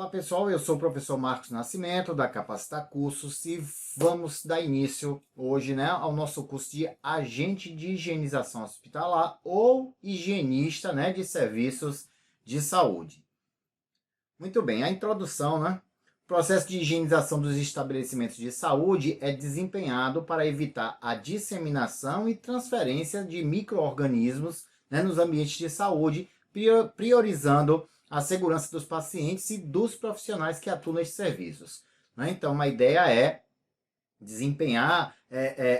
Olá pessoal, eu sou o professor Marcos Nascimento da Capacitar Cursos e vamos dar início hoje, ao nosso curso de agente de higienização hospitalar ou higienista, de serviços de saúde. Muito bem, a introdução, O processo de higienização dos estabelecimentos de saúde é desempenhado para evitar a disseminação e transferência de micro-organismos, nos ambientes de saúde, priorizando a segurança dos pacientes e dos profissionais que atuam nesses serviços. Então, uma ideia é desempenhar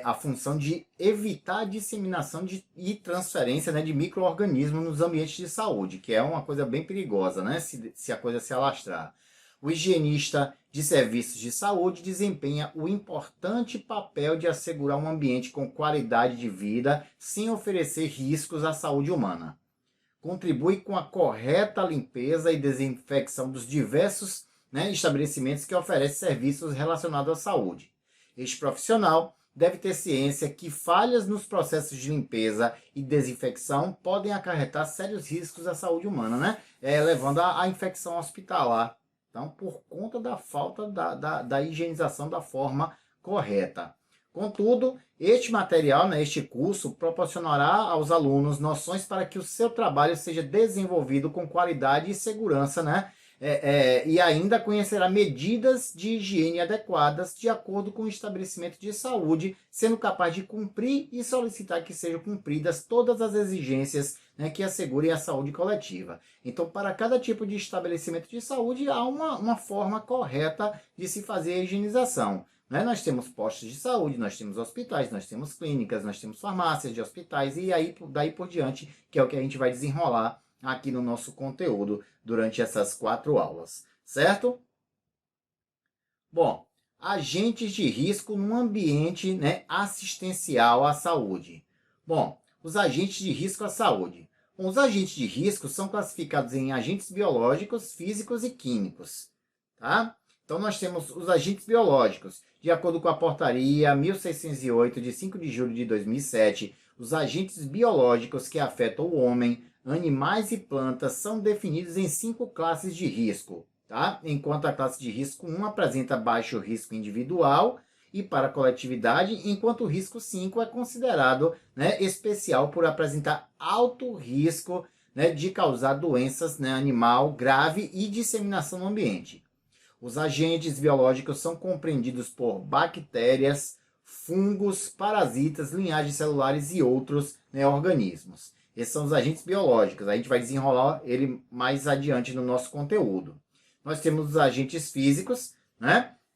a função de evitar a disseminação e transferência de micro-organismos nos ambientes de saúde, que é uma coisa bem perigosa, se a coisa se alastrar. O higienista de serviços de saúde desempenha o importante papel de assegurar um ambiente com qualidade de vida sem oferecer riscos à saúde humana. Contribui com a correta limpeza e desinfecção dos diversos estabelecimentos que oferecem serviços relacionados à saúde. Este profissional deve ter ciência que falhas nos processos de limpeza e desinfecção podem acarretar sérios riscos à saúde humana, levando à infecção hospitalar. Então, por conta da falta da higienização da forma correta. Contudo, este material, este curso, proporcionará aos alunos noções para que o seu trabalho seja desenvolvido com qualidade e segurança, e ainda conhecerá medidas de higiene adequadas de acordo com o estabelecimento de saúde, sendo capaz de cumprir e solicitar que sejam cumpridas todas as exigências que assegurem a saúde coletiva. Então, para cada tipo de estabelecimento de saúde, há uma forma correta de se fazer a higienização. Nós temos postos de saúde, nós temos hospitais, nós temos clínicas, nós temos farmácias de hospitais e aí daí por diante, que é o que a gente vai desenrolar aqui no nosso conteúdo durante essas 4 aulas, certo? Bom, agentes de risco no ambiente assistencial à saúde. Bom, os agentes de risco à saúde. Bom, os agentes de risco são classificados em agentes biológicos, físicos e químicos, tá? Então, nós temos os agentes biológicos. De acordo com a portaria 1608, de 5 de julho de 2007, os agentes biológicos que afetam o homem, animais e plantas são definidos em 5 classes de risco, tá? Enquanto a classe de risco 1 apresenta baixo risco individual e para a coletividade, enquanto o risco 5 é considerado especial por apresentar alto risco de causar doenças animal grave e disseminação no ambiente. Os agentes biológicos são compreendidos por bactérias, fungos, parasitas, linhagens celulares e outros organismos. Esses são os agentes biológicos. A gente vai desenrolar ele mais adiante no nosso conteúdo. Nós temos os agentes físicos,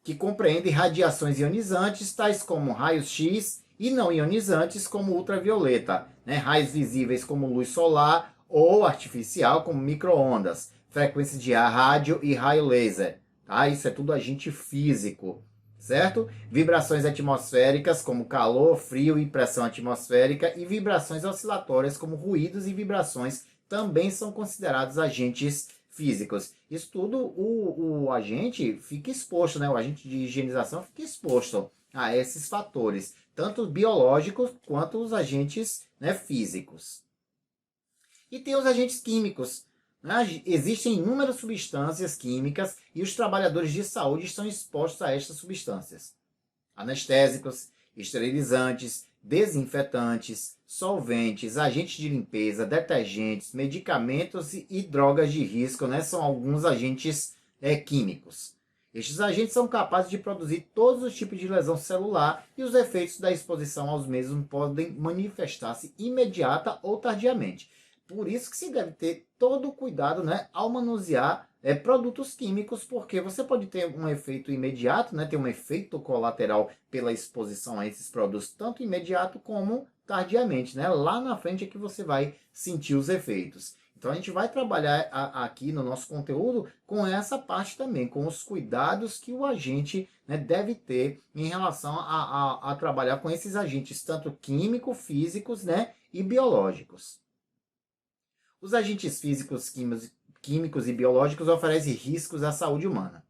que compreendem radiações ionizantes, tais como raios-x, e não ionizantes, como ultravioleta, raios visíveis como luz solar ou artificial, como micro-ondas, frequência de ar rádio e raio laser. Tá? Isso é tudo agente físico, certo? Vibrações atmosféricas, como calor, frio e pressão atmosférica, e vibrações oscilatórias, como ruídos e vibrações, também são considerados agentes físicos. Isso tudo, o agente fica exposto, o agente de higienização fica exposto a esses fatores, tanto biológicos quanto os agentes físicos. E tem os agentes químicos. Existem inúmeras substâncias químicas e os trabalhadores de saúde estão expostos a estas substâncias. Anestésicos, esterilizantes, desinfetantes, solventes, agentes de limpeza, detergentes, medicamentos e drogas de risco, são alguns agentes químicos. Estes agentes são capazes de produzir todos os tipos de lesão celular e os efeitos da exposição aos mesmos podem manifestar-se imediata ou tardiamente. Por isso que se deve ter todo o cuidado ao manusear produtos químicos, porque você pode ter um efeito imediato, ter um efeito colateral pela exposição a esses produtos, tanto imediato como tardiamente. Lá na frente é que você vai sentir os efeitos. Então a gente vai trabalhar aqui no nosso conteúdo com essa parte também, com os cuidados que o agente deve ter em relação a trabalhar com esses agentes, tanto químicos, físicos e biológicos. Os agentes físicos, químicos e biológicos oferecem riscos à saúde humana.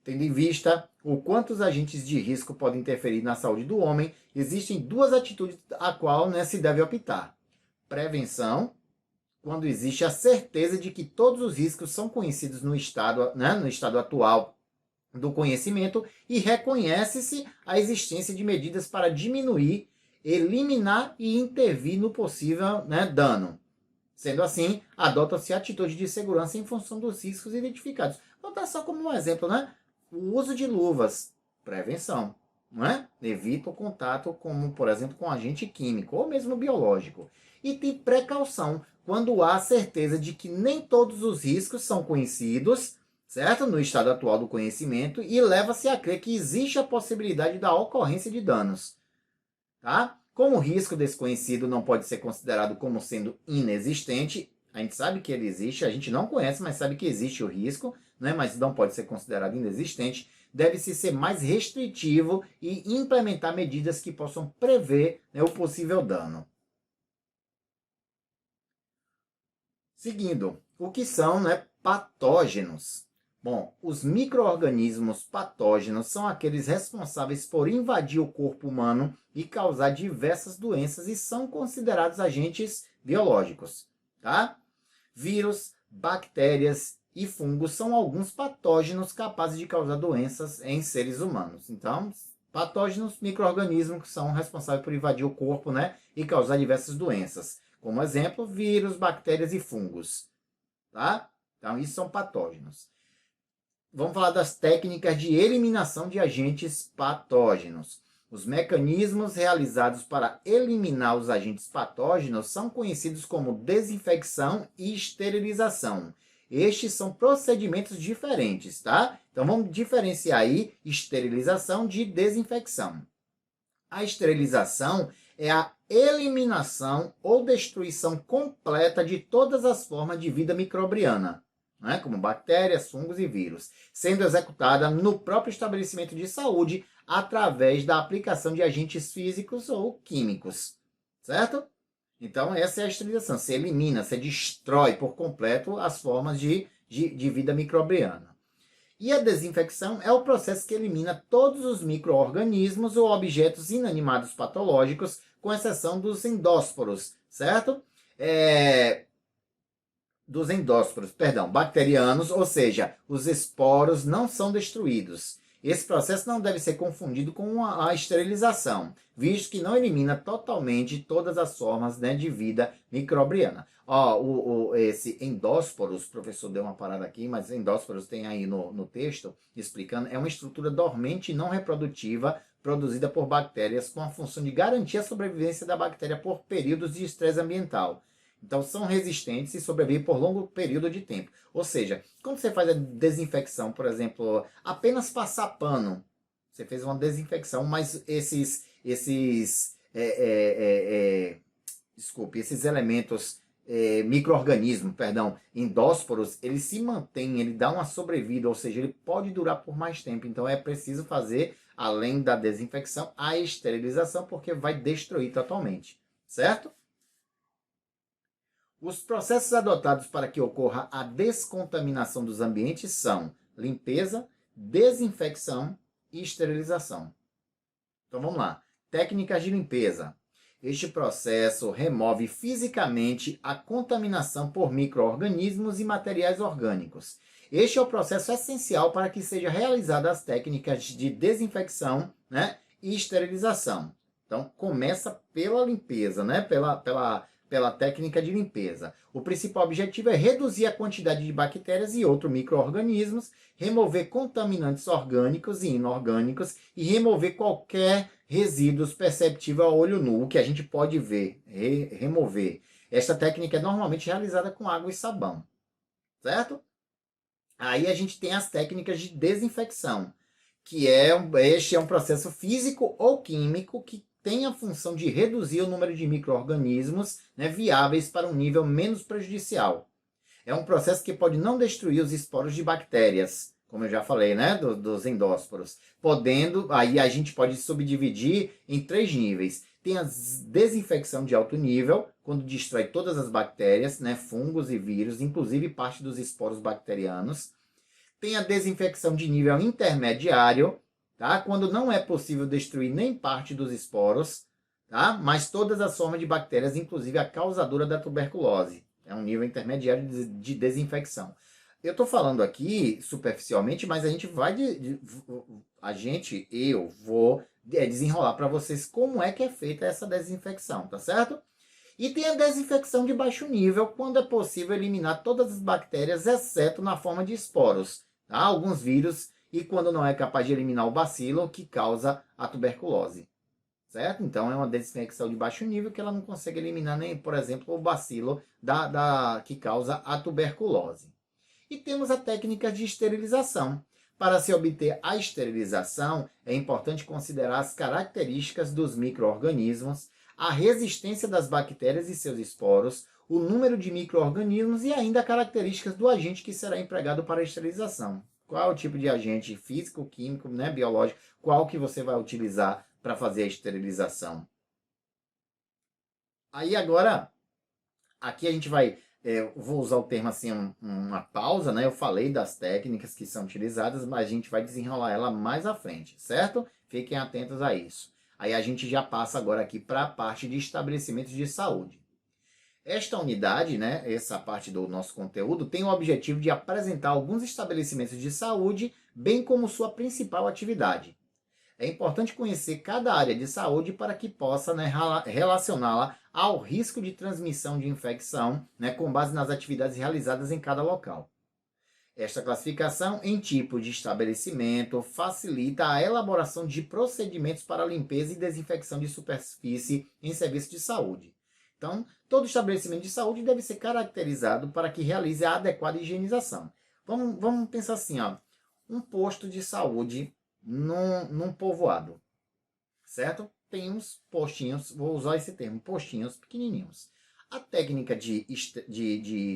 Tendo em vista o quanto os agentes de risco podem interferir na saúde do homem, existem 2 atitudes a qual se deve optar: prevenção quando existe a certeza de que todos os riscos são conhecidos no estado, né, no estado atual do conhecimento e reconhece-se a existência de medidas para diminuir, eliminar e intervir no possível, né, dano. Sendo assim, adota-se atitude de segurança em função dos riscos identificados. Vou dar só como um exemplo, né? O uso de luvas, prevenção, não é? Evita o contato, como, por exemplo, com agente químico ou mesmo biológico. E tem precaução, quando há certeza de que nem todos os riscos são conhecidos, certo? No estado atual do conhecimento, e leva-se a crer que existe a possibilidade da ocorrência de danos, tá? Como o risco desconhecido não pode ser considerado como sendo inexistente, a gente sabe que ele existe, a gente não conhece, mas sabe que existe o risco, né? Mas não pode ser considerado inexistente, deve-se ser mais restritivo e implementar medidas que possam prever, né, o possível dano. Seguindo, o que são, né, patógenos? Bom, os micro-organismos patógenos são aqueles responsáveis por invadir o corpo humano e causar diversas doenças e são considerados agentes biológicos, tá? Vírus, bactérias e fungos são alguns patógenos capazes de causar doenças em seres humanos. Então, patógenos, micro-organismos que são responsáveis por invadir o corpo, né, e causar diversas doenças. Como exemplo, vírus, bactérias e fungos, tá? Então, isso são patógenos. Vamos falar das técnicas de eliminação de agentes patógenos. Os mecanismos realizados para eliminar os agentes patógenos são conhecidos como desinfecção e esterilização. Estes são procedimentos diferentes, tá? Então vamos diferenciar aí esterilização de desinfecção. A esterilização é a eliminação ou destruição completa de todas as formas de vida microbiana, né, como bactérias, fungos e vírus, sendo executada no próprio estabelecimento de saúde através da aplicação de agentes físicos ou químicos, certo? Então essa é a esterilização, você elimina, você destrói por completo as formas de vida microbiana. E a desinfecção é o processo que elimina todos os micro-organismos ou objetos inanimados patológicos, com exceção dos endósporos, certo? Dos endósporos, bacterianos, ou seja, os esporos não são destruídos. Esse processo não deve ser confundido com a esterilização, visto que não elimina totalmente todas as formas, né, de vida microbiana. Esse endósporos, o professor deu uma parada aqui, mas endósporos tem aí no texto explicando, é uma estrutura dormente e não reprodutiva produzida por bactérias com a função de garantir a sobrevivência da bactéria por períodos de estresse ambiental. Então, são resistentes e sobrevivem por longo período de tempo. Ou seja, quando você faz a desinfecção, por exemplo, apenas passar pano, você fez uma desinfecção, mas esses elementos, micro-organismos, endósporos, eles se mantêm, ele dá uma sobrevida, ou seja, ele pode durar por mais tempo. Então, é preciso fazer, além da desinfecção, a esterilização, porque vai destruir totalmente, certo? Os processos adotados para que ocorra a descontaminação dos ambientes são limpeza, desinfecção e esterilização. Então vamos lá. Técnicas de limpeza. Este processo remove fisicamente a contaminação por micro-organismos e materiais orgânicos. Este é o processo essencial para que sejam realizadas as técnicas de desinfecção, né, e esterilização. Então começa pela limpeza, né, pela técnica de limpeza. O principal objetivo é reduzir a quantidade de bactérias e outros micro-organismos, remover contaminantes orgânicos e inorgânicos e remover qualquer resíduos perceptível a olho nu, o que a gente pode ver, remover. Esta técnica é normalmente realizada com água e sabão, certo? Aí a gente tem as técnicas de desinfecção, que este é um processo físico ou químico que tem a função de reduzir o número de micro-organismos, né, viáveis para um nível menos prejudicial. É um processo que pode não destruir os esporos de bactérias, como eu já falei, né, dos endósporos. Aí a gente pode subdividir em 3 níveis. Tem a desinfecção de alto nível, quando destrói todas as bactérias, né, fungos e vírus, inclusive parte dos esporos bacterianos. Tem a desinfecção de nível intermediário, tá? Quando não é possível destruir nem parte dos esporos, tá? Mas todas as formas de bactérias, inclusive a causadora da tuberculose. É um nível intermediário de desinfecção. Eu estou falando aqui superficialmente, mas a gente vai. Eu vou desenrolar para vocês como é que é feita essa desinfecção, tá certo? E tem a desinfecção de baixo nível, quando é possível eliminar todas as bactérias, exceto na forma de esporos, tá? Alguns vírus, e quando não é capaz de eliminar o bacilo que causa a tuberculose. Certo? Então é uma desinfecção de baixo nível que ela não consegue eliminar nem, por exemplo, o bacilo que causa a tuberculose. E temos a técnica de esterilização. Para se obter a esterilização, é importante considerar as características dos micro-organismos, a resistência das bactérias e seus esporos, o número de micro-organismos e ainda características do agente que será empregado para a esterilização. Qual é o tipo de agente físico, químico, né, biológico, qual que você vai utilizar para fazer a esterilização. Aí agora, aqui a gente vai, vou usar o termo assim, uma pausa, né? Eu falei das técnicas que são utilizadas, mas a gente vai desenrolar ela mais à frente, certo? Fiquem atentos a isso. Aí a gente já passa agora aqui para a parte de estabelecimentos de saúde. Esta unidade, né, essa parte do nosso conteúdo, tem o objetivo de apresentar alguns estabelecimentos de saúde, bem como sua principal atividade. É importante conhecer cada área de saúde para que possa, né, relacioná-la ao risco de transmissão de infecção, né, com base nas atividades realizadas em cada local. Esta classificação em tipo de estabelecimento facilita a elaboração de procedimentos para limpeza e desinfecção de superfície em serviço de saúde. Então, todo estabelecimento de saúde deve ser caracterizado para que realize a adequada higienização. Vamos pensar assim, ó, um posto de saúde num povoado, certo? Tem uns postinhos, vou usar esse termo, postinhos pequenininhos. A técnica de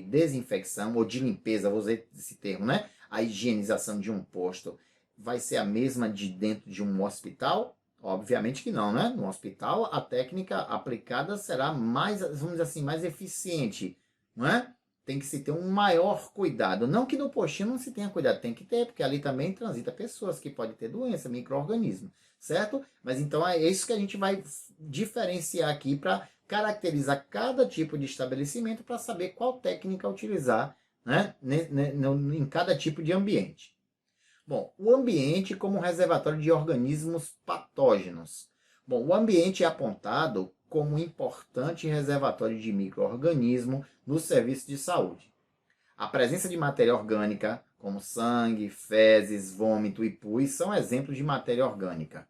desinfecção ou de limpeza, vou usar esse termo, né? A higienização de um posto vai ser a mesma de dentro de um hospital? Obviamente que não, né? No hospital, a técnica aplicada será mais, vamos dizer assim, mais eficiente, não é? Tem que se ter um maior cuidado. Não que no postinho não se tenha cuidado, tem que ter, porque ali também transita pessoas que podem ter doença, micro-organismo, certo? Mas então é isso que a gente vai diferenciar aqui para caracterizar cada tipo de estabelecimento para saber qual técnica utilizar, né, em cada tipo de ambiente. Bom, o ambiente como reservatório de organismos patógenos. Bom, o ambiente é apontado como um importante reservatório de micro-organismo no serviço de saúde. A presença de matéria orgânica, como sangue, fezes, vômito e pus, são exemplos de matéria orgânica.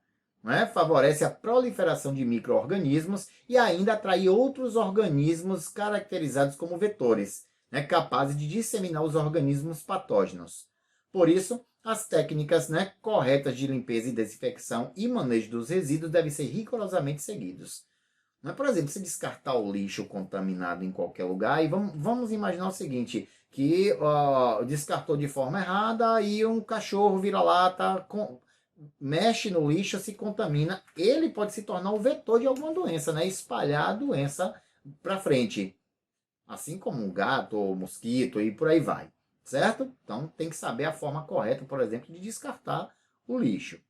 Favorece a proliferação de micro-organismos e ainda atrai outros organismos caracterizados como vetores, capazes de disseminar os organismos patógenos. Por isso, as técnicas corretas de limpeza e desinfecção e manejo dos resíduos devem ser rigorosamente seguidos. Por exemplo, se descartar o lixo contaminado em qualquer lugar, e vamos imaginar o seguinte, que descartou de forma errada e um cachorro vira-lata, mexe no lixo, se contamina, ele pode se tornar o vetor de alguma doença, espalhar a doença para frente. Assim como um gato ou mosquito e por aí vai, certo? Então tem que saber a forma correta, por exemplo, de descartar o lixo.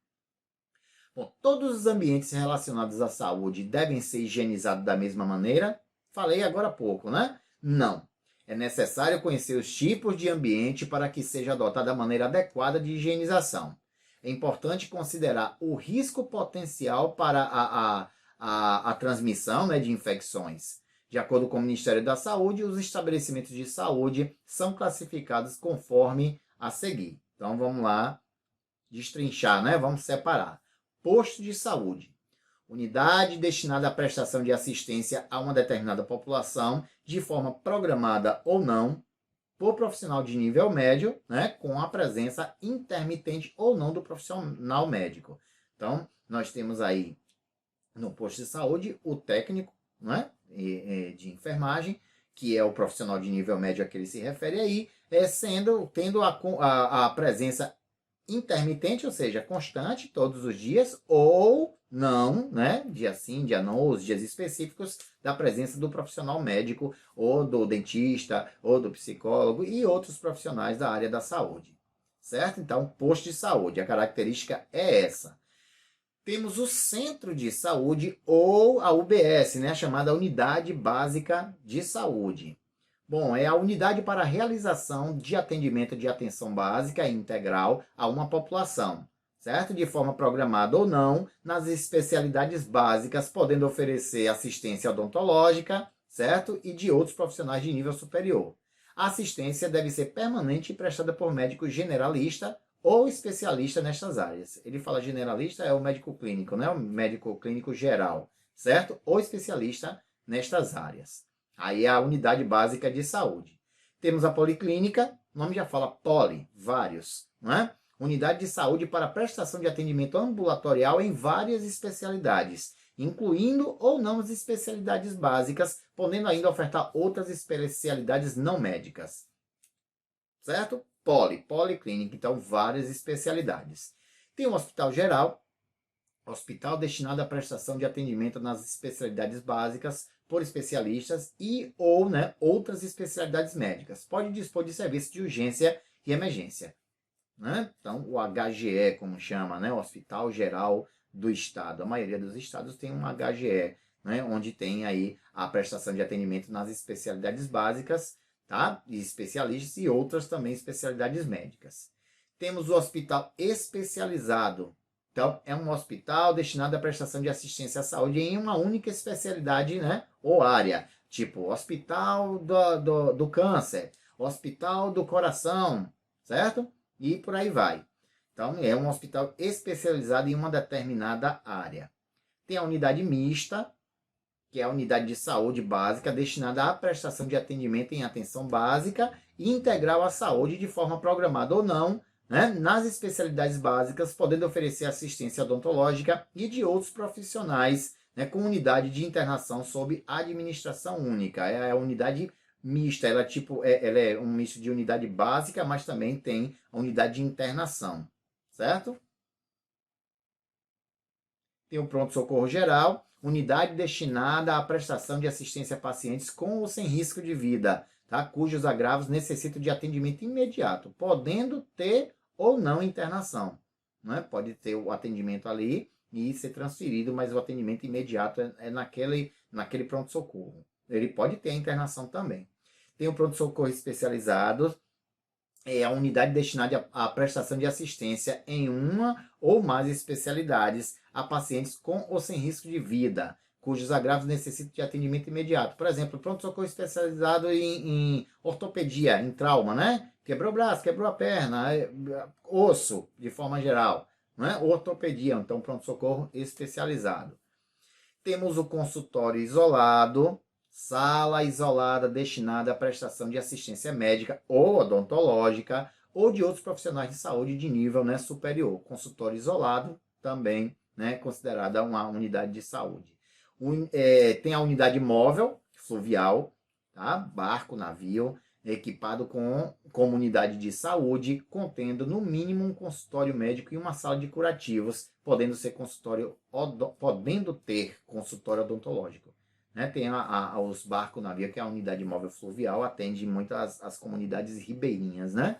Bom, todos os ambientes relacionados à saúde devem ser higienizados da mesma maneira? Falei agora há pouco, né? Não. É necessário conhecer os tipos de ambiente para que seja adotada a maneira adequada de higienização. É importante considerar o risco potencial para a transmissão de infecções. De acordo com o Ministério da Saúde, os estabelecimentos de saúde são classificados conforme a seguir. Então vamos lá destrinchar, Vamos separar. Posto de saúde. Unidade destinada à prestação de assistência a uma determinada população, de forma programada ou não, por profissional de nível médio, com a presença intermitente ou não do profissional médico. Então, nós temos aí no posto de saúde o técnico, de enfermagem, que é o profissional de nível médio a que ele se refere aí, tendo a presença intermitente, ou seja, constante todos os dias, ou não, dia sim, dia não, ou os dias específicos da presença do profissional médico, ou do dentista, ou do psicólogo e outros profissionais da área da saúde, certo? Então, posto de saúde, a característica é essa. Temos o centro de saúde ou a UBS, a chamada Unidade Básica de Saúde. Bom, é a unidade para a realização de atendimento de atenção básica e integral a uma população, certo? De forma programada ou não, nas especialidades básicas, podendo oferecer assistência odontológica, certo? E de outros profissionais de nível superior. A assistência deve ser permanente e prestada por médico generalista ou especialista nestas áreas. Ele fala generalista, é o médico clínico, né? O médico clínico geral, certo? Ou especialista nestas áreas. Aí é a unidade básica de saúde. Temos a policlínica, o nome já fala poli, vários, não é? Unidade de saúde para prestação de atendimento ambulatorial em várias especialidades, incluindo ou não as especialidades básicas, podendo ainda ofertar outras especialidades não médicas. Certo? Policlínica, então várias especialidades. Tem o hospital geral, hospital destinado à prestação de atendimento nas especialidades básicas por especialistas e ou outras especialidades médicas. Pode dispor de serviço de urgência e emergência. Né? Então, o HGE, como chama, né? Hospital Geral do Estado. A maioria dos estados tem um HGE, né? Onde tem aí a prestação de atendimento nas especialidades básicas, tá? E especialistas e outras também especialidades médicas. Temos o hospital especializado. Então, é um hospital destinado à prestação de assistência à saúde em uma única especialidade, né? Ou área. Tipo, hospital do câncer, hospital do coração, certo? E por aí vai. Então, é um hospital especializado em uma determinada área. Tem a unidade mista, que é a unidade de saúde básica destinada à prestação de atendimento em atenção básica e integral à saúde de forma programada ou não, né, nas especialidades básicas, podendo oferecer assistência odontológica e de outros profissionais, né, com unidade de internação sob administração única. É a unidade mista, ela é um misto de unidade básica, mas também tem a unidade de internação, certo? Tem o pronto-socorro geral, unidade destinada à prestação de assistência a pacientes com ou sem risco de vida, tá? Cujos agravos necessitam de atendimento imediato, podendo ter ou não internação. Né? Pode ter o atendimento ali e ser transferido, mas o atendimento imediato é naquele pronto-socorro. Ele pode ter a internação também. Tem o pronto-socorro especializado, é a unidade destinada à prestação de assistência em uma ou mais especialidades a pacientes com ou sem risco de vida, cujos agravos necessitam de atendimento imediato. Por exemplo, pronto-socorro especializado em ortopedia, em trauma, né? Quebrou o braço, quebrou a perna, osso, de forma geral. Né? Ortopedia, então pronto-socorro especializado. Temos o consultório isolado, sala isolada destinada à prestação de assistência médica ou odontológica ou de outros profissionais de saúde de nível, né, superior. Consultório isolado também, né, considerada uma unidade de saúde. Tem a unidade móvel, fluvial, tá? Barco, navio, equipado com comunidade de saúde, contendo no mínimo um consultório médico e uma sala de curativos, podendo ter consultório odontológico. Né? Tem os barcos navio, que é a unidade móvel fluvial, atende muitas as comunidades ribeirinhas, né?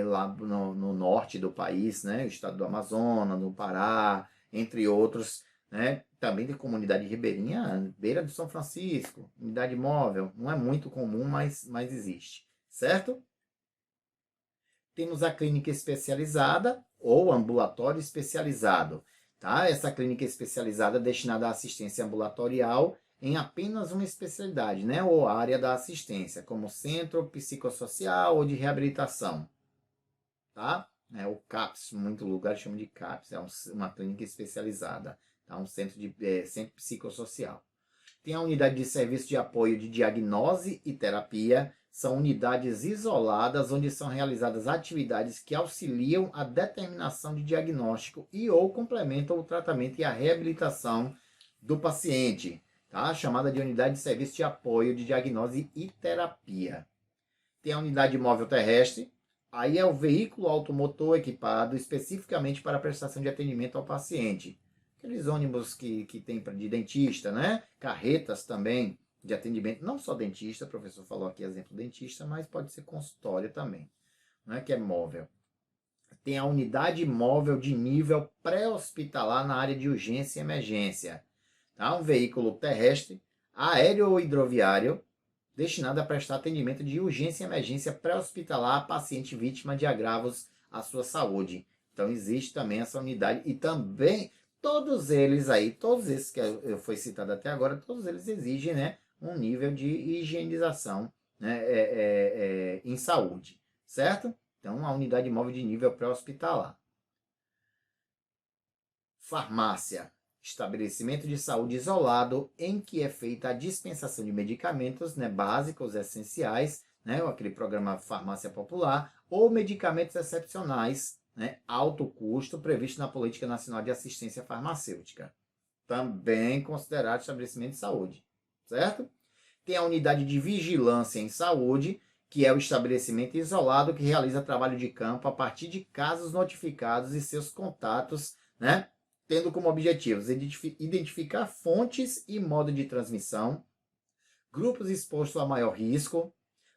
Lá no norte do país, né? O estado do Amazonas, no Pará, entre outros, né? Também tem comunidade ribeirinha, beira do São Francisco, unidade móvel, não é muito comum, mas existe, certo? Temos a clínica especializada ou ambulatório especializado, tá? Essa clínica especializada é destinada à assistência ambulatorial em apenas uma especialidade, né? Ou área da assistência, como centro psicossocial ou de reabilitação, tá? O CAPS, muito lugar chama de CAPS, é uma clínica especializada, tá? Um centro psicossocial. Tem a unidade de serviço de apoio de diagnose e terapia, são unidades isoladas onde são realizadas atividades que auxiliam a determinação de diagnóstico e ou complementam o tratamento e a reabilitação do paciente, tá? Chamada de unidade de serviço de apoio de diagnose e terapia. Tem a unidade móvel terrestre, aí é o veículo automotor equipado especificamente para a prestação de atendimento ao paciente. Aqueles ônibus que tem de dentista, né? Carretas também de atendimento, não só dentista, o professor falou aqui exemplo dentista, mas pode ser consultório também, né? Que é móvel. Tem a unidade móvel de nível pré-hospitalar na área de urgência e emergência. Tá? Um veículo terrestre, aéreo ou hidroviário, destinado a prestar atendimento de urgência e emergência pré-hospitalar a paciente vítima de agravos à sua saúde. Então existe também essa unidade e também todos eles aí, todos esses que foi citado até agora, todos eles exigem, né, um nível de higienização, né, em saúde, certo? Então a unidade móvel de nível pré-hospitalar. Farmácia. Estabelecimento de saúde isolado em que é feita a dispensação de medicamentos, né, básicos, essenciais, né, aquele programa Farmácia Popular, ou medicamentos excepcionais, né, alto custo, previsto na Política Nacional de Assistência Farmacêutica. Também considerado estabelecimento de saúde, certo? Tem a unidade de vigilância em saúde, que é o estabelecimento isolado que realiza trabalho de campo a partir de casos notificados e seus contatos, né, tendo como objetivos identificar fontes e modo de transmissão, grupos expostos a maior risco,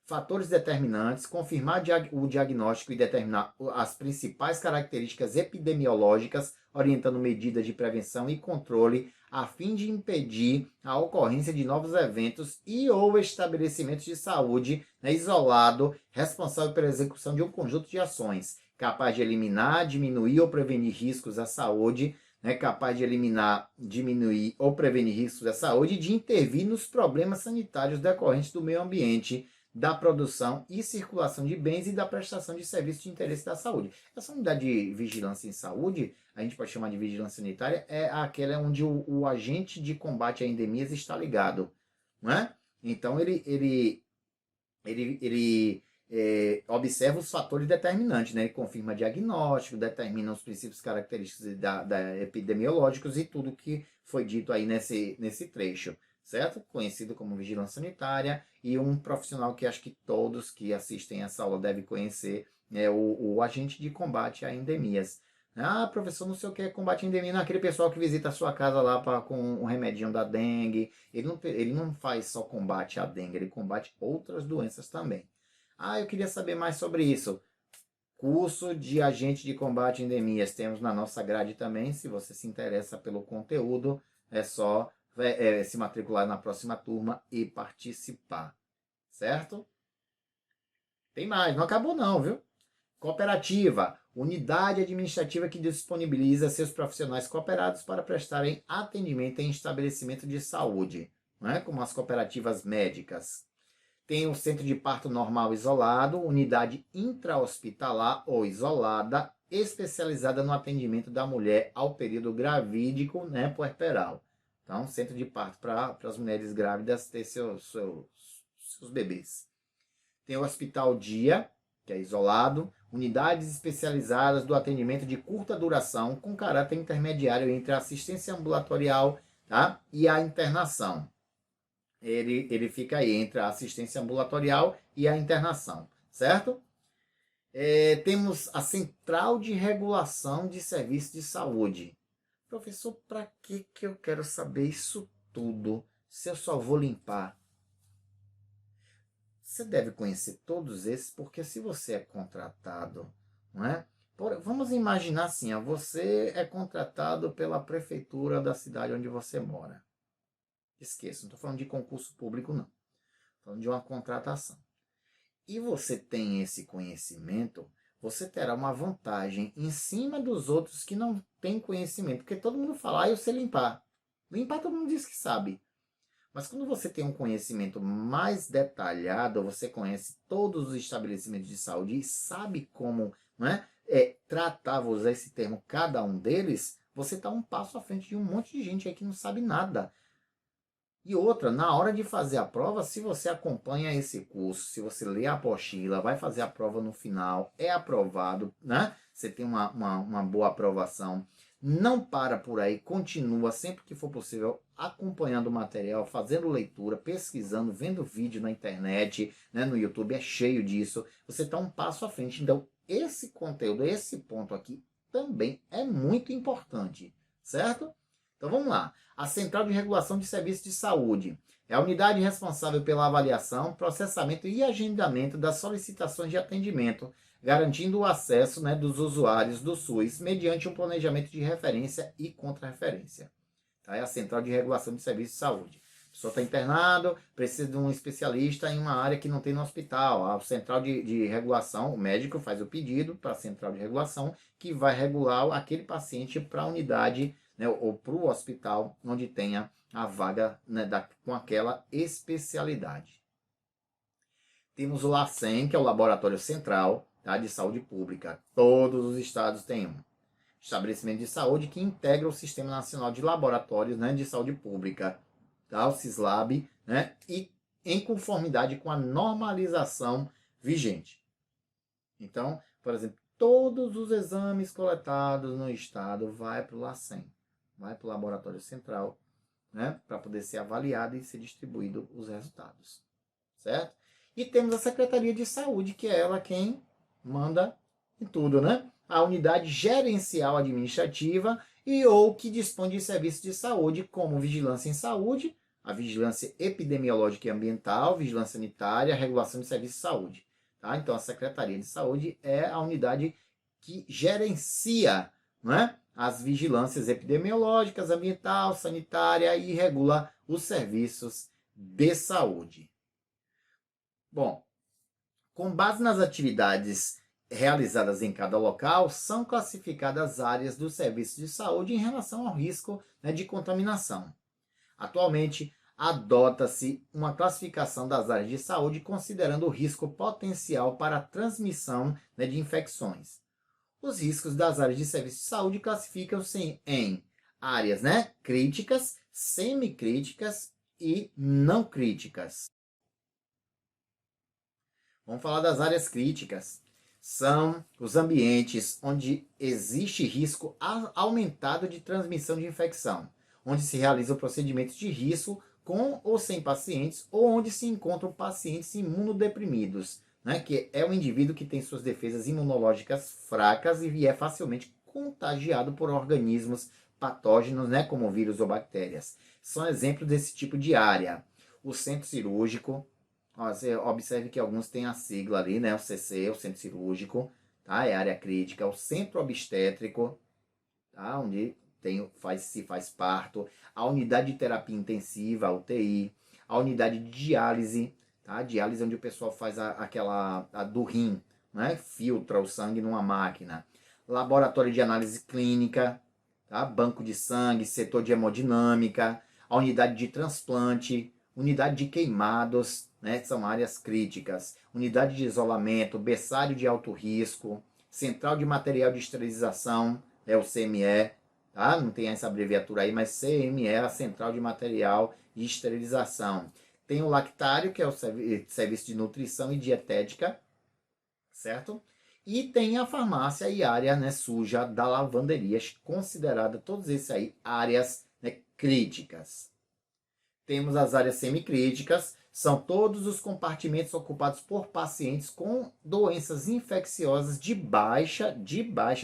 fatores determinantes, confirmar o diagnóstico e determinar as principais características epidemiológicas, orientando medidas de prevenção e controle, a fim de impedir a ocorrência de novos eventos e ou estabelecimentos de saúde, né, isolado, responsável pela execução de um conjunto de ações, capaz de eliminar, diminuir ou prevenir riscos à saúde, né, capaz de eliminar, diminuir ou prevenir riscos à saúde e de intervir nos problemas sanitários decorrentes do meio ambiente, da produção e circulação de bens e da prestação de serviços de interesse da saúde. Essa unidade de vigilância em saúde, a gente pode chamar de vigilância sanitária, é aquela onde o agente de combate a endemias está ligado, não é? Então ele observa os fatores determinantes, né? Ele confirma diagnóstico, determina os princípios característicos da epidemiológicos e tudo que foi dito aí nesse trecho, certo? Conhecido como vigilância sanitária, e um profissional que acho que todos que assistem essa aula devem conhecer, é o agente de combate a endemias. Ah, professor, não sei o que é combate a endemia. Não, aquele pessoal que visita a sua casa lá com o remedinho da dengue. Ele não faz só combate à dengue, ele combate outras doenças também. Ah, eu queria saber mais sobre isso. Curso de agente de combate a endemias. Temos na nossa grade também. Se você se interessa pelo conteúdo, é só se matricular na próxima turma e participar. Certo? Tem mais, não acabou não, viu? Cooperativa, unidade administrativa que disponibiliza seus profissionais cooperados para prestarem atendimento em estabelecimento de saúde, né? Como as cooperativas médicas. Tem o centro de parto normal isolado, unidade intra-hospitalar ou isolada, especializada no atendimento da mulher ao período gravídico, né, puerperal. Então, centro de parto para as mulheres grávidas ter seus bebês. Tem o hospital dia, que é isolado, unidades especializadas do atendimento de curta duração, com caráter intermediário entre a assistência ambulatorial, tá, e a internação. Ele fica aí entre a assistência ambulatorial e a internação, certo? Temos a Central de Regulação de Serviços de Saúde. Professor, para que eu quero saber isso tudo se eu só vou limpar? Você deve conhecer todos esses, porque se você é contratado, não é? Vamos imaginar assim, você é contratado pela prefeitura da cidade onde você mora. Esqueça, não estou falando de concurso público, não. Estou falando de uma contratação. E você tem esse conhecimento, você terá uma vantagem em cima dos outros que não têm conhecimento. Porque todo mundo fala, eu sei limpar. Limpar todo mundo diz que sabe. Mas quando você tem um conhecimento mais detalhado, você conhece todos os estabelecimentos de saúde e sabe como, não é, tratar, vou usar esse termo, cada um deles, você está um passo à frente de um monte de gente aí que não sabe nada. E outra, na hora de fazer a prova, se você acompanha esse curso, se você lê a apostila, vai fazer a prova no final, é aprovado, né? Você tem uma boa aprovação. Não para por aí, continua sempre que for possível acompanhando o material, fazendo leitura, pesquisando, vendo vídeo na internet, né, no YouTube, é cheio disso. Você está um passo à frente. Então, esse conteúdo, esse ponto aqui também é muito importante, certo? Então vamos lá. A Central de Regulação de Serviços de Saúde é a unidade responsável pela avaliação, processamento e agendamento das solicitações de atendimento, garantindo o acesso, né, dos usuários do SUS mediante um planejamento de referência e contra-referência. Tá? É a Central de Regulação de Serviços de Saúde. pessoa está internado, precisa de um especialista em uma área que não tem no hospital. A central de regulação, o médico faz o pedido para a central de regulação, que vai regular aquele paciente para a unidade, né, ou para o hospital onde tenha a vaga, né, com aquela especialidade. Temos o LACEN, que é o Laboratório Central, tá, de Saúde Pública. Todos os estados têm um estabelecimento de saúde que integra o Sistema Nacional de Laboratórios, né, de Saúde Pública, tá, o SISLAB, né, e em conformidade com a normalização vigente. Então, por exemplo, todos os exames coletados no estado vai para o LACEN, vai para o Laboratório Central, né, para poder ser avaliado e ser distribuído os resultados, certo? E temos a Secretaria de Saúde, que é ela quem manda em tudo, né? A unidade gerencial administrativa e ou que dispõe de serviços de saúde, como vigilância em saúde, a vigilância epidemiológica e ambiental, vigilância sanitária, regulação de serviços de saúde. Tá? Então, a Secretaria de Saúde é a unidade que gerencia, né, as vigilâncias epidemiológicas, ambiental, sanitária e regula os serviços de saúde. Bom, com base nas atividades realizadas em cada local, são classificadas áreas do serviço de saúde em relação ao risco, né, de contaminação. Atualmente, adota-se uma classificação das áreas de saúde considerando o risco potencial para a transmissão, né, de infecções. Os riscos das áreas de serviço de saúde classificam-se em áreas, né, críticas, semicríticas e não críticas. Vamos falar das áreas críticas. São os ambientes onde existe risco aumentado de transmissão de infecção, onde se realizam procedimentos de risco com ou sem pacientes, ou onde se encontram pacientes imunodeprimidos, né, que é o indivíduo que tem suas defesas imunológicas fracas e é facilmente contagiado por organismos patógenos, né, como vírus ou bactérias. São exemplos desse tipo de área. O centro cirúrgico, você observe que alguns têm a sigla ali, né? O CC, o centro cirúrgico, tá? É área crítica. O centro obstétrico, tá? Onde se faz parto. A unidade de terapia intensiva, a UTI. A unidade de diálise, tá? Diálise onde o pessoal faz a do rim, né? Filtra o sangue numa máquina. Laboratório de análise clínica, tá? Banco de sangue, setor de hemodinâmica. A unidade de transplante, unidade de queimados, né, são áreas críticas, unidade de isolamento, berçário de alto risco, central de material de esterilização, é o CME, tá? Não tem essa abreviatura aí, mas CME é a central de material de esterilização. Tem o lactário, que é o serviço de nutrição e dietética, certo? E tem a farmácia e área, né, suja da lavanderia, considerada todos esses aí áreas, né, críticas. Temos as áreas semicríticas, são todos os compartimentos ocupados por pacientes com doenças infecciosas de baixa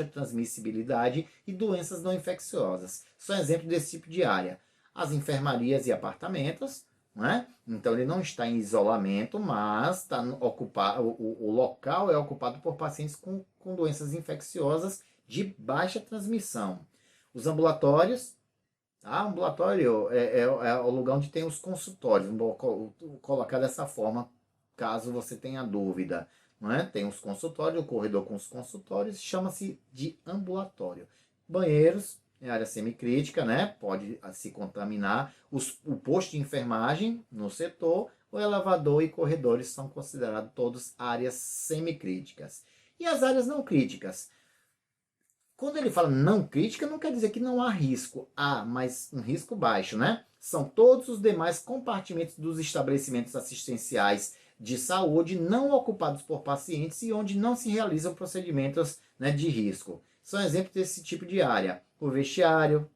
transmissibilidade e doenças não infecciosas. São exemplos desse tipo de área. As enfermarias e apartamentos, né? Então ele não está em isolamento, mas está ocupado, o local é ocupado por pacientes com doenças infecciosas de baixa transmissão. Os ambulatórios, tá? Ambulatório é o lugar onde tem os consultórios. Vou colocar dessa forma, caso você tenha dúvida. Não é? Tem os consultórios, o corredor com os consultórios, chama-se de ambulatório. Banheiros, é área semicrítica, né? Pode se contaminar. O posto de enfermagem no setor, o elevador e corredores são considerados todos áreas semicríticas. E as áreas não críticas? Quando ele fala não crítica, não quer dizer que não há risco. Há, mas um risco baixo, né? São todos os demais compartimentos dos estabelecimentos assistenciais de saúde não ocupados por pacientes e onde não se realizam procedimentos, né, de risco. São exemplos desse tipo de área. O vestiário,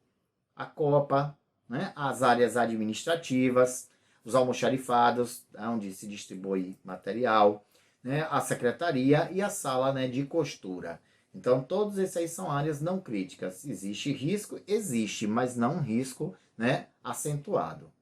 a copa, né, as áreas administrativas, os almoxarifados, onde se distribui material, né, a secretaria e a sala, né, de costura. Então, todos esses aí são áreas não críticas. Existe risco? Existe, mas não um risco, né, acentuado.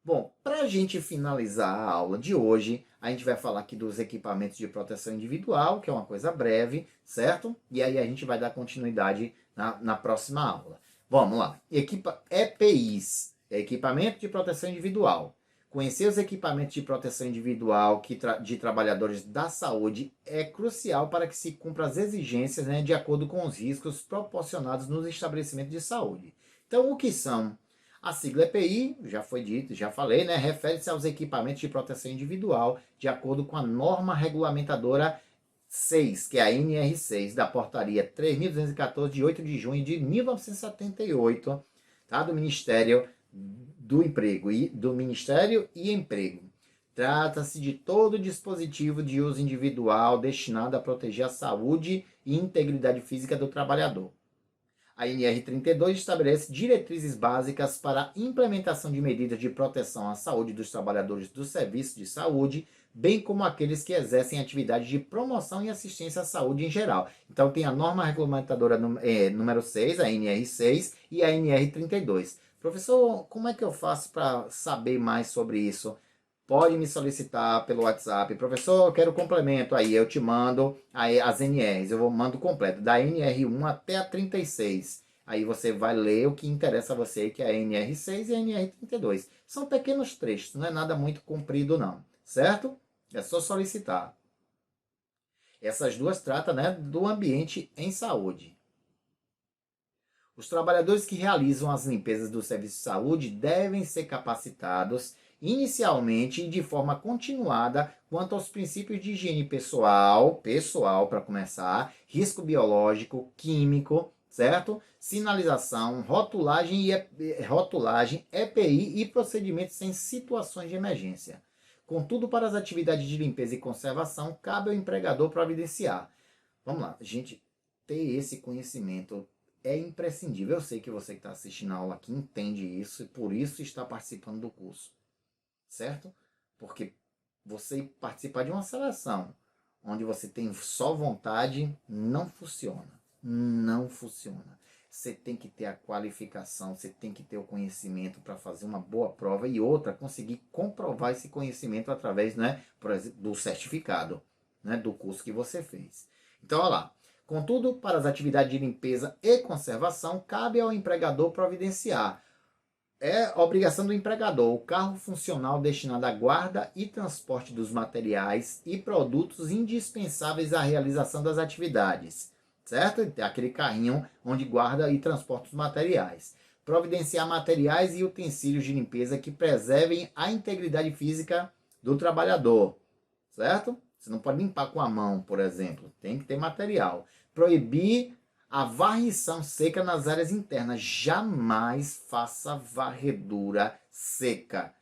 Bom, para a gente finalizar a aula de hoje, a gente vai falar aqui dos equipamentos de proteção individual, que é uma coisa breve, certo? E aí a gente vai dar continuidade na próxima aula. Vamos lá. EPIs. equipamento de proteção individual. Conhecer os equipamentos de proteção individual de trabalhadores da saúde é crucial para que se cumpra as exigências, né, de acordo com os riscos proporcionados nos estabelecimentos de saúde. Então, o que são? A sigla EPI, já foi dito, já falei, né, refere-se aos equipamentos de proteção individual de acordo com a norma regulamentadora 6, que é a NR6, da portaria 3.214, de 8 de junho de 1978, tá, do Ministério do Emprego e do Ministério e Emprego. Trata-se de todo dispositivo de uso individual destinado a proteger a saúde e integridade física do trabalhador. A NR32 estabelece diretrizes básicas para a implementação de medidas de proteção à saúde dos trabalhadores do serviço de saúde, bem como aqueles que exercem atividades de promoção e assistência à saúde em geral. Então tem a norma regulamentadora número 6, a NR6, e a NR32. Professor, como é que eu faço para saber mais sobre isso? Pode me solicitar pelo WhatsApp. Professor, eu quero complemento aí. Eu te mando aí as NRs. Eu mando completo, da NR1 até a 36. Aí você vai ler o que interessa a você, que é a NR6 e a NR32. São pequenos trechos, não é nada muito comprido não, certo? É só solicitar. Essas duas tratam, né, do ambiente em saúde. Os trabalhadores que realizam as limpezas do serviço de saúde devem ser capacitados inicialmente e de forma continuada quanto aos princípios de higiene pessoal para começar, risco biológico, químico, certo? Sinalização, rotulagem, EPI e procedimentos em situações de emergência. Contudo, para as atividades de limpeza e conservação, cabe ao empregador providenciar. Vamos lá, gente, ter esse conhecimento é imprescindível. Eu sei que você que está assistindo a aula aqui entende isso e por isso está participando do curso, certo? Porque você participar de uma seleção onde você tem só vontade, não funciona. Não funciona. Você tem que ter a qualificação, você tem que ter o conhecimento para fazer uma boa prova e outra, conseguir comprovar esse conhecimento através, né, por exemplo, do certificado, né, do curso que você fez. Então, olha lá. Contudo, para as atividades de limpeza e conservação, cabe ao empregador providenciar. É obrigação do empregador o carro funcional destinado à guarda e transporte dos materiais e produtos indispensáveis à realização das atividades, certo? Aquele carrinho onde guarda e transporta os materiais. Providenciar materiais e utensílios de limpeza que preservem a integridade física do trabalhador, certo? Você não pode limpar com a mão, por exemplo. Tem que ter material. Proibir a varrição seca nas áreas internas. Jamais faça varredura seca.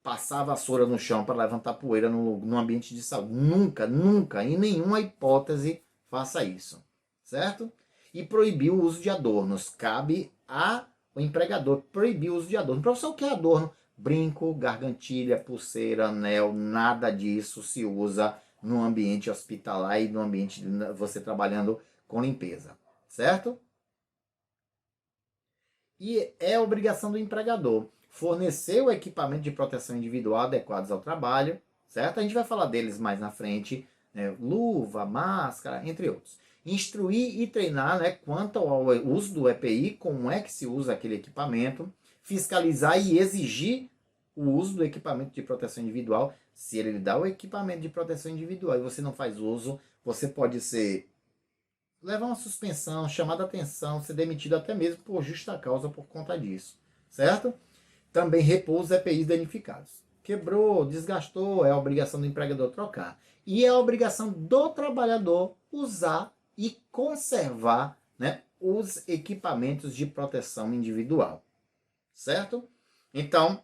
Passar a vassoura no chão para levantar poeira no ambiente de saúde. Nunca, nunca, em nenhuma hipótese, faça isso. Certo? E proibir o uso de adornos. Cabe ao empregador proibir o uso de adornos. Professor, o que é adorno? Brinco, gargantilha, pulseira, anel, nada disso se usa no ambiente hospitalar e no ambiente de você trabalhando com limpeza, certo? E é obrigação do empregador fornecer o equipamento de proteção individual adequados ao trabalho, certo? A gente vai falar deles mais na frente, né? Luva, máscara, entre outros. Instruir e treinar, né, quanto ao uso do EPI, como é que se usa aquele equipamento, fiscalizar e exigir o uso do equipamento de proteção individual. Se ele lhe dá o equipamento de proteção individual e você não faz uso, você pode levar uma suspensão, chamar a atenção, ser demitido até mesmo por justa causa por conta disso, certo? Também repor os EPIs danificados. Quebrou, desgastou, é a obrigação do empregador trocar. E é a obrigação do trabalhador usar e conservar, né, os equipamentos de proteção individual, certo? Então,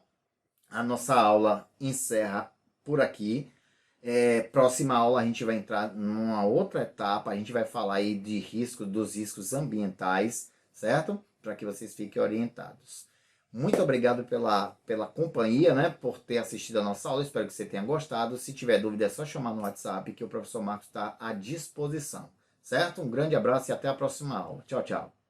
a nossa aula encerra por aqui. Próxima aula a gente vai entrar numa outra etapa, a gente vai falar aí de dos riscos ambientais, certo? Para que vocês fiquem orientados. Muito obrigado pela companhia, né? Por ter assistido a nossa aula, espero que você tenha gostado. Se tiver dúvida é só chamar no WhatsApp que o professor Marcos está à disposição, certo? Um grande abraço e até a próxima aula. Tchau, tchau.